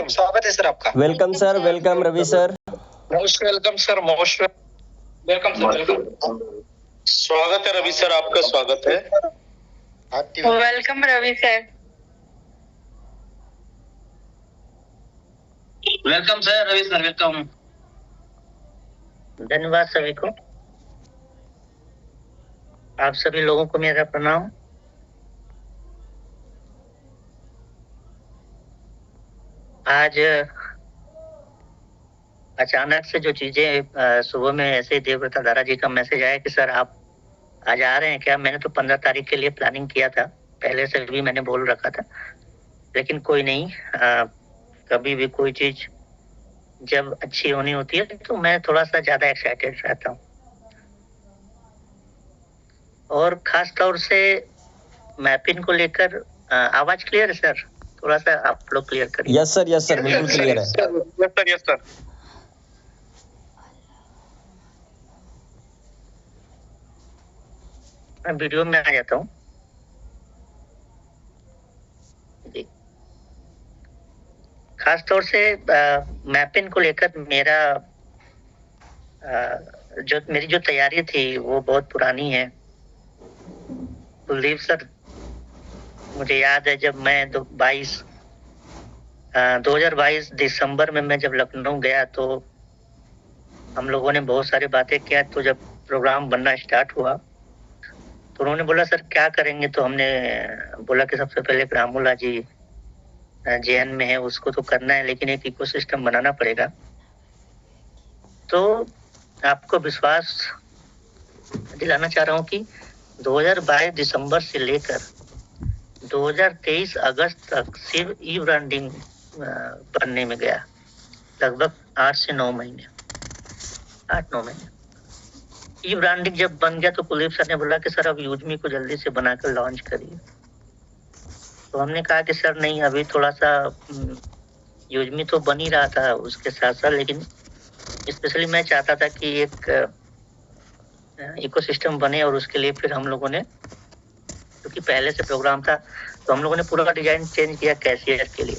स्वागत है सर आपका। Welcome sir, welcome Ravi sir. Most welcome sir, most welcome sir, welcome. स्वागत है रवि सर, आपका स्वागत है। Welcome Ravi sir. Welcome sir, Ravi sir, welcome. धन्यवाद सभी को। आप सभी लोगों को मेरा प्रणाम। आज अचानक से जो चीजें सुबह में ऐसे ही देवव्रता दारा जी का मैसेज आया कि सर आप आज आ रहे हैं क्या। मैंने तो 15 तारीख के लिए प्लानिंग किया था, पहले से भी मैंने बोल रखा था, लेकिन कोई नहीं। कभी भी कोई चीज जब अच्छी होनी होती है तो मैं थोड़ा सा ज्यादा एक्साइटेड रहता हूँ, और खास तौर से मैपिंग को लेकर। आवाज क्लियर है सर? थोड़ा सा आप लोग क्लियर करिए। यस सर, बिल्कुल क्लियर है। Yes sir. मैं वीडियो में आ जाता हूँ। खास तौर से मैपिंग को लेकर मेरी जो तैयारी थी वो बहुत पुरानी है। कुलदीप सर, मुझे याद है जब मैं 2022 दिसंबर में मैं जब लखनऊ गया तो हम लोगों ने बहुत सारी बातें किया। तो जब प्रोग्राम बनना स्टार्ट हुआ तो उन्होंने बोला सर क्या करेंगे, तो हमने बोला कि सबसे पहले रामूला जी जेएन में है, उसको तो करना है, लेकिन एक इकोसिस्टम बनाना पड़ेगा। तो आपको विश्वास दिलाना चाह रहा हूँ कि 2022 दिसंबर से लेकर 2023 अगस्त तक सिर्फ ई ब्रांडिंग बनने में गया, लगभग 8 से 9 महीने। ई ब्रांडिंग जब बन गया तो कुलदीप सर ने बोला कि सर अब यूजमी को जल्दी से बनाकर लॉन्च करिए। तो हमने कहा कि सर नहीं, अभी थोड़ा सा यूजमी तो बन ही रहा था उसके साथ साथ, लेकिन स्पेशली मैं चाहता था कि एक इकोसिस्टम बने, और उसके लिए फिर हम लोगों ने, क्योंकि पहले से प्रोग्राम था, तो हम लोगों ने पूरा डिजाइन चेंज किया कैशियर के लिए।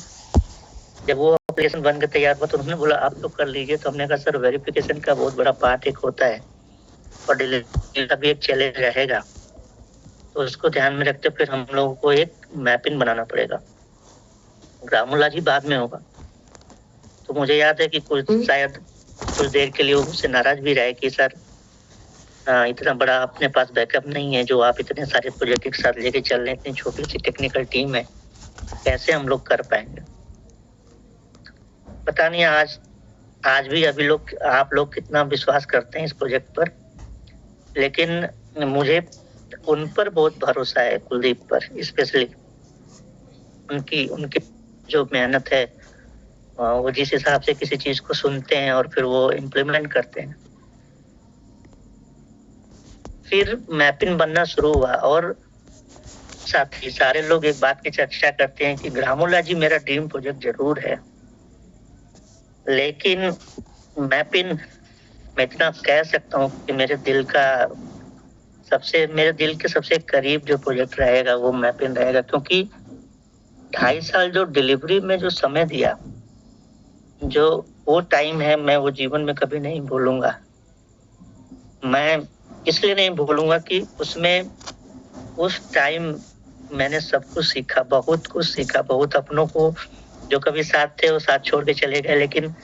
जब वो एप्लीकेशन बन के तैयार हुआ तो उन्होंने बोला आप लोग कर लीजिए। तो हमने कहा सर वेरिफिकेशन का बहुत बड़ा पार्ट एक होता है और डिलीवरी का भी एक चैलेंज रहेगा, तो उसको ध्यान में रखते फिर हम लोगों को एक मैपिंग बनाना पड़ेगा। रामूला जी बाद में होगा। तो मुझे याद है कि शायद कुछ देर के लिए वो मुझसे नाराज भी रहे कि सर इतना बड़ा अपने पास बैकअप नहीं है जो आप इतने सारे प्रोजेक्ट एक साथ लेके चल रहे हैं, इतनी छोटी सी टेक्निकल टीम है, कैसे हम लोग कर पाएंगे। पता नहीं आज भी आप लोग कितना विश्वास करते हैं इस प्रोजेक्ट पर, लेकिन मुझे उन पर बहुत भरोसा है, कुलदीप पर स्पेशली। उनकी जो मेहनत है, वो जिस हिसाब से किसी चीज को सुनते हैं और फिर वो इम्प्लीमेंट करते हैं। फिर मैपिंग बनना शुरू हुआ, और साथ ही सारे लोग एक बात की चर्चा करते हैं कि रामूला जी मेरा ड्रीम प्रोजेक्ट जरूर है, लेकिन मैपिंग मैं इतना कह सकता हूँ कि मेरे दिल के सबसे करीब जो प्रोजेक्ट रहेगा वो मैपिंग रहेगा, क्योंकि 2.5 साल जो डिलीवरी में जो समय दिया, जो वो टाइम है, मैं वो जीवन में कभी नहीं भूलूंगा। मैं इसलिए नहीं भूलूंगा कि उसमें उस टाइम मैंने सब कुछ सीखा, बहुत कुछ सीखा। बहुत अपनों को जो कभी साथ थे वो साथ छोड़ के चले गए, लेकिन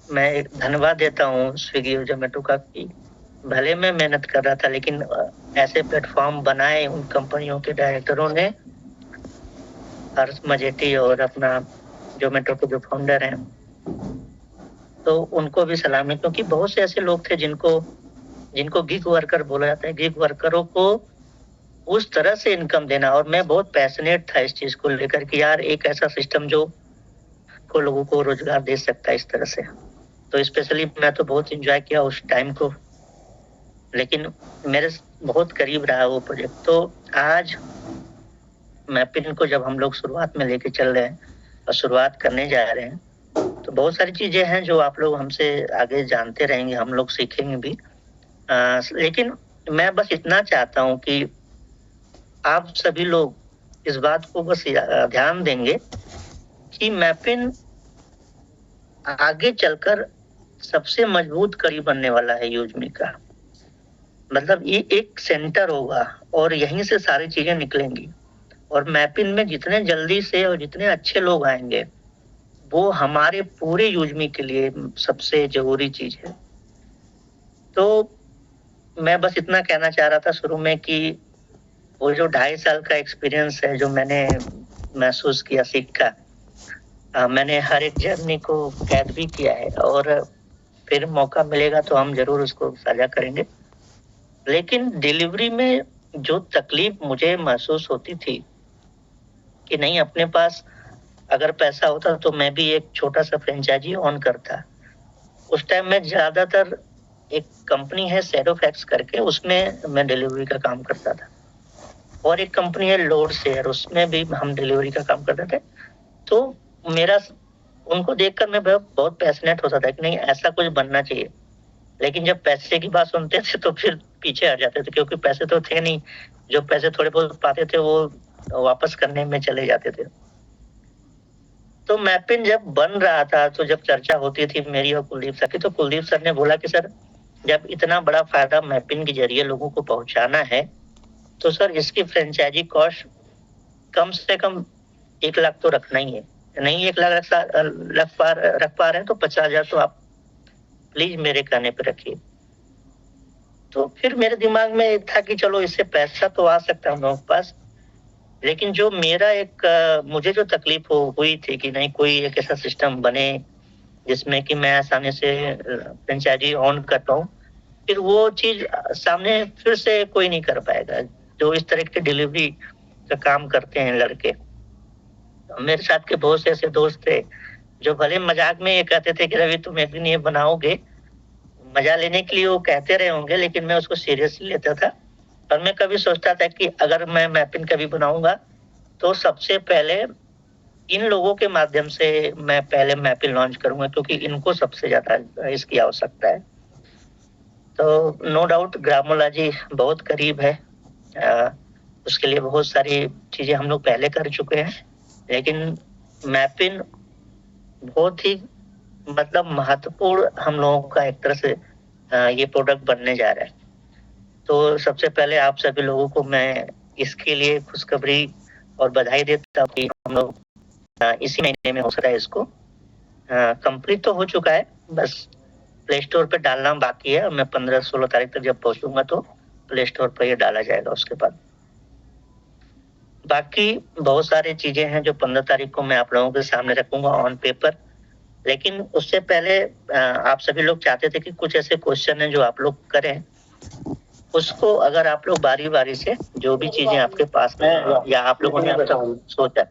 मैं एक धन्यवाद देता हूँ स्विगी और जोमेटो का कि भले मैं मेहनत कर रहा था, लेकिन ऐसे प्लेटफॉर्म बनाए उन कंपनियों के डायरेक्टरों ने, हर्ष मजेठी और अपना जोमेटो के जो फाउंडर हैं, तो उनको भी सलामी। क्योंकि बहुत से ऐसे लोग थे जिनको गिग वर्कर बोला जाता है, गिग वर्करों को उस तरह से इनकम देना, और मैं बहुत पैशनेट था इस चीज को लेकर कि यार एक ऐसा सिस्टम जो को लोगों को रोजगार दे सकता है इस तरह से। तो स्पेशली मैं तो बहुत एंजॉय किया उस टाइम को, लेकिन मेरे बहुत करीब रहा वो प्रोजेक्ट। तो आज मैपिंग को जब हम लोग शुरुआत में लेके चल रहे हैं और शुरुआत करने जा रहे हैं, तो बहुत सारी चीजें हैं जो आप लोग हमसे आगे जानते रहेंगे, हम लोग सीखेंगे भी। लेकिन मैं बस इतना चाहता हूं कि आप सभी लोग इस बात को बस ध्यान देंगे कि मैपिन आगे चलकर सबसे मजबूत कड़ी बनने वाला है यूजमी का। मतलब ये एक सेंटर होगा और यहीं से सारी चीजें निकलेंगी, और मैपिन में जितने जल्दी से और जितने अच्छे लोग आएंगे वो हमारे पूरे यूजमी के लिए सबसे जरूरी चीज है। तो मैं बस इतना कहना चाह रहा था शुरू में कि वो जो 2.5 साल का एक्सपीरियंस है जो मैंने महसूस किया, सीखा, मैंने हर एक जर्नी को कैद भी किया है, और फिर मौका मिलेगा तो हम जरूर उसको साझा करेंगे। लेकिन डिलीवरी में जो तकलीफ मुझे महसूस होती थी कि नहीं, अपने पास अगर पैसा होता तो मैं भी एक छोटा सा फ्रेंचाइजी ऑन करता। उस टाइम में ज्यादातर एक कंपनी है सेरोफैक्स करके, उसमें मैं डिलीवरी का काम करता था, और एक कंपनी है लोड शेयर, उसमें भी हम डिलीवरी का काम करते थे। तो मेरा उनको देखकर मैं बहुत पैशनेट होता था कि नहीं, ऐसा कुछ बनना चाहिए। लेकिन जब पैसे की बात सुनते थे तो फिर पीछे हट जाते थे, क्योंकि पैसे तो थे नहीं। जो पैसे थोड़े बहुत पाते थे वो वापस करने में चले जाते थे। तो मैपिन जब बन रहा था, तो जब चर्चा होती थी मेरी और कुलदीप सर की, तो कुलदीप सर ने बोला कि सर, जब इतना बड़ा फायदा मैपिन के जरिए लोगों को पहुंचाना है तो सर इसकी फ्रेंचाइजी कॉस्ट कम से कम 1 लाख तो रखना ही है। नहीं 1 लाख रख पा रहे हैं तो 50,000 तो आप प्लीज मेरे कहने पे रखिए। तो फिर मेरे दिमाग में था कि चलो इससे पैसा तो आ सकता है हम लोगों के पास, लेकिन जो मेरा मुझे जो तकलीफ हुई थी कि नहीं, कोई एक ऐसा सिस्टम बने जिसमें कि मैं आसानी से फ्रेंचाइजी ऑन कर पाऊं, फिर वो चीज सामने फिर से कोई नहीं कर पाएगा जो इस तरह के डिलीवरी का काम करते हैं लड़के। मेरे साथ के बहुत से ऐसे दोस्त थे जो भले मजाक में ये कहते थे कि रवि तुम एक दिन ये बनाओगे, मजा लेने के लिए वो कहते रहे होंगे, लेकिन मैं उसको सीरियसली लेता था। और मैं कभी सोचता था कि अगर मैं मैपिन कभी बनाऊंगा तो सबसे पहले इन लोगों के माध्यम से मैं पहले मैपिन लॉन्च करूंगा, क्योंकि इनको सबसे ज्यादा इसकी आवश्यकता है। तो नो डाउट ग्रामोलॉजी बहुत करीब है, उसके लिए बहुत सारी चीजें हम लोग पहले कर चुके हैं, लेकिन मैपिन बहुत ही मतलब महत्वपूर्ण हम लोगों का एक तरह से ये प्रोडक्ट बनने जा रहा है। तो सबसे पहले आप सभी लोगों को मैं इसके लिए खुशखबरी और बधाई देता हूँ कि हम लोग इसी महीने में हो सकता है इसको कंप्लीट तो हो चुका है, बस प्ले स्टोर पे डालना बाकी है। मैं 15-16 तारीख तक जब पहुंचूंगा तो प्ले स्टोर पर ये डाला जाएगा। उसके बाद बाकी बहुत सारी चीजें हैं जो 15 तारीख को मैं आप लोगों के सामने रखूंगा ऑन पेपर। लेकिन उससे पहले आप सभी लोग चाहते थे कि कुछ ऐसे क्वेश्चन हैं जो आप लोग करें, उसको अगर आप लोग बारी बारी से जो भी चीजें आपके पास में या आप लोगों ने सोचा,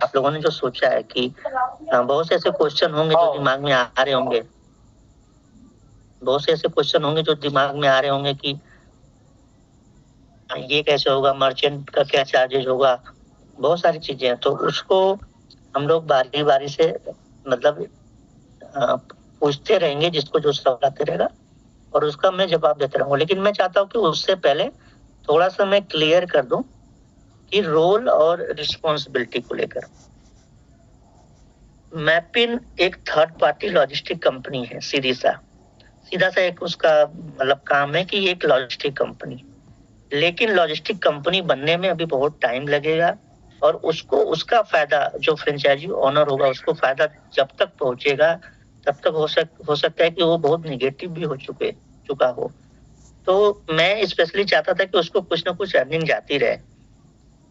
आप लोगों ने जो सोचा है कि बहुत से ऐसे क्वेश्चन होंगे जो दिमाग में आ रहे होंगे, बहुत से ऐसे क्वेश्चन होंगे जो दिमाग में आ रहे होंगे कि ये कैसे होगा, मर्चेंट का क्या चार्जेस होगा, बहुत सारी चीजें हैं। तो उसको हम लोग बारी बारी से मतलब पूछते रहेंगे, जिसको जो सवाल आते रहेगा और उसका मैं जवाब देता रहूंगा। लेकिन मैं चाहता हूँ कि उससे पहले थोड़ा सा मैं क्लियर कर दूं कि रोल और रिस्पॉन्सिबिलिटी को लेकर। मैपिन एक थर्ड पार्टी लॉजिस्टिक कंपनी है, सीधा सा एक उसका मतलब काम है कि एक लॉजिस्टिक कंपनी, लेकिन लॉजिस्टिक कंपनी बनने में अभी बहुत टाइम लगेगा, और उसको उसका फायदा जो फ्रेंचाइजी ओनर होगा उसको फायदा जब तक पहुंचेगा तब तक हो सकता है कि वो बहुत निगेटिव भी हो चुका हो। तो मैं स्पेशली चाहता था कि उसको कुछ ना कुछ अर्निंग जाती रहे।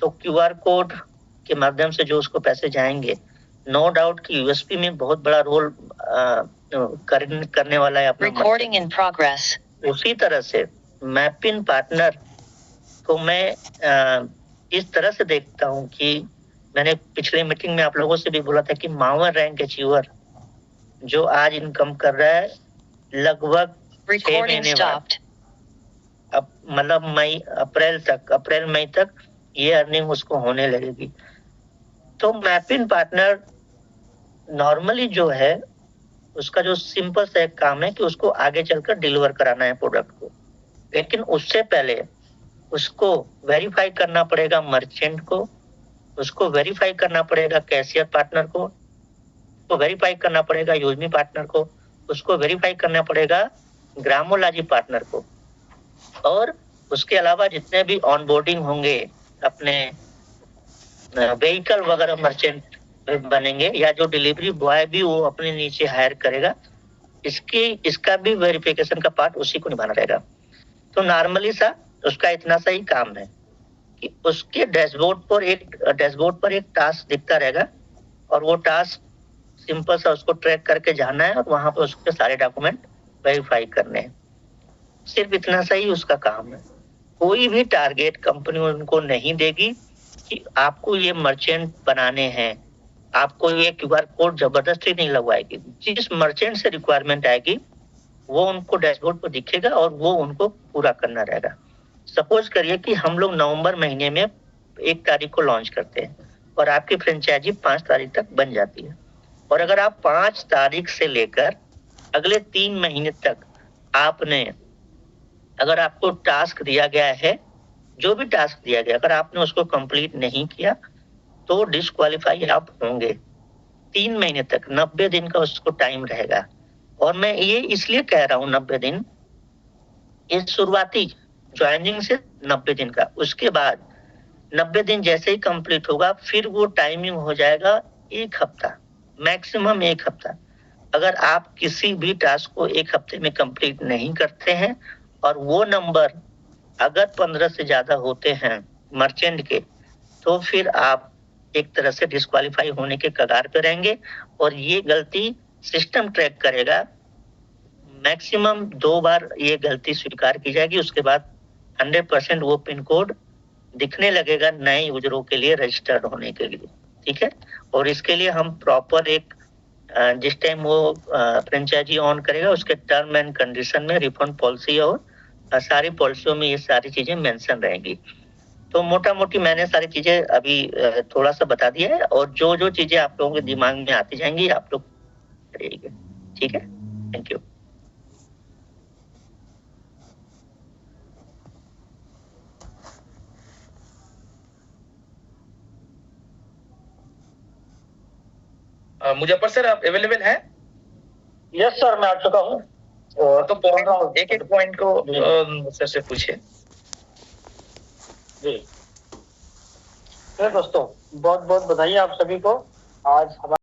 तो QR कोड के माध्यम से जो उसको पैसे जाएंगे, नो डाउट कि यूएसपी में बहुत बड़ा रोल करने वाला है अपना। Recording in progress. उसी तरह से मैपिन पार्टनर को मैं इस तरह से देखता हूं कि मैंने पिछले मीटिंग में आप लोगों से भी बोला था कि मावर रैंक अचीवर जो आज इनकम कर रहा है लगभग 6 महीने बाद, अब मतलब अप्रैल मई तक ये अर्निंग उसको होने लगेगी। तो मैपिन पार्टनर नॉर्मली जो है उसका जो सिंपल सा एक काम है कि उसको आगे चलकर डिलीवर कराना है प्रोडक्ट को, लेकिन उससे पहले उसको वेरीफाई करना पड़ेगा मर्चेंट को उसको वेरीफाई करना पड़ेगा कैशियर पार्टनर को, वेरीफाई करना पड़ेगा योजमी पार्टनर को, उसको वेरीफाई करना पड़ेगा ग्रामोलॉजी पार्टनर को, और उसके अलावा जितने भी ऑनबोर्डिंग होंगे अपने व्हीकल वगैरह मर्चेंट बनेंगे या जो डिलीवरी बॉय भी वो अपने नीचे हायर करेगा, इसका भी वेरिफिकेशन का पार्ट उसी को निभाना रहेगा। तो नॉर्मली सा उसका इतना सा ही काम है कि उसके डैशबोर्ड पर एक टास्क दिखता रहेगा और वो टास्क सिंपल सा उसको ट्रैक करके जाना है और वहां पर उसके सारे डॉक्यूमेंट वेरीफाई करने हैं। सिर्फ इतना सा ही उसका काम है। कोई भी टारगेट कंपनी उनको नहीं देगी कि आपको ये मर्चेंट बनाने हैं, आपको ये क्यूआर कोड जबरदस्ती नहीं लगवाएगी। जिस मर्चेंट से रिक्वायरमेंट आएगी वो उनको डैशबोर्ड पर दिखेगा और वो उनको पूरा करना रहेगा। सपोज करिए कि हम लोग नवंबर महीने में 1 तारीख को लॉन्च करते हैं और आपकी फ्रेंचाइजी 5 तारीख तक बन जाती है, और अगर आप 5 तारीख से लेकर अगले 3 महीने तक अगर आपको टास्क दिया गया है, जो भी टास्क दिया गया, अगर आपने उसको कंप्लीट नहीं किया तो डिस्क्वालीफाई आप होंगे 3 महीने तक। 90 दिन का उसको टाइम रहेगा। और मैं ये इसलिए कह रहा हूँ 90 दिन, ये शुरुआती ज्वाइनिंग से 90 दिन का, उसके बाद 90 दिन जैसे ही कंप्लीट होगा फिर वो टाइमिंग हो जाएगा 1 हफ्ता, मैक्सिमम 1 हफ्ता। अगर आप किसी भी टास्क को 1 हफ्ते में कंप्लीट नहीं करते हैं और वो नंबर अगर 15 से ज्यादा होते हैं मर्चेंट के, तो फिर आप एक तरह से डिस्क्वालीफाई होने के कगार पे रहेंगे। और ये गलती सिस्टम ट्रैक करेगा, मैक्सिमम 2 बार ये गलती स्वीकार की जाएगी, उसके बाद 100% वो पिन कोड दिखने लगेगा नए यूजरों के लिए रजिस्टर्ड होने के लिए। ठीक है, और इसके लिए हम प्रॉपर एक जिस टाइम वो फ्रेंचाइजी ऑन करेगा उसके टर्म एंड कंडीशन में रिफंड पॉलिसी और सारी पॉलिसियों में ये सारी चीजें मेंशन रहेंगी। तो मोटा मोटी मैंने सारी चीजें अभी थोड़ा सा बता दिया है, और जो जो चीजें आप लोगों के दिमाग में आती जाएंगी आप लोग करिएगा। ठीक है, थैंक यू। मुजफ्फर सर आप अवेलेबल हैं? यस सर, मैं आ चुका हूँ। तो एक पॉइंट को सर से पूछिए। जी, दोस्तों बहुत बहुत बधाई आप सभी को। आज हमारे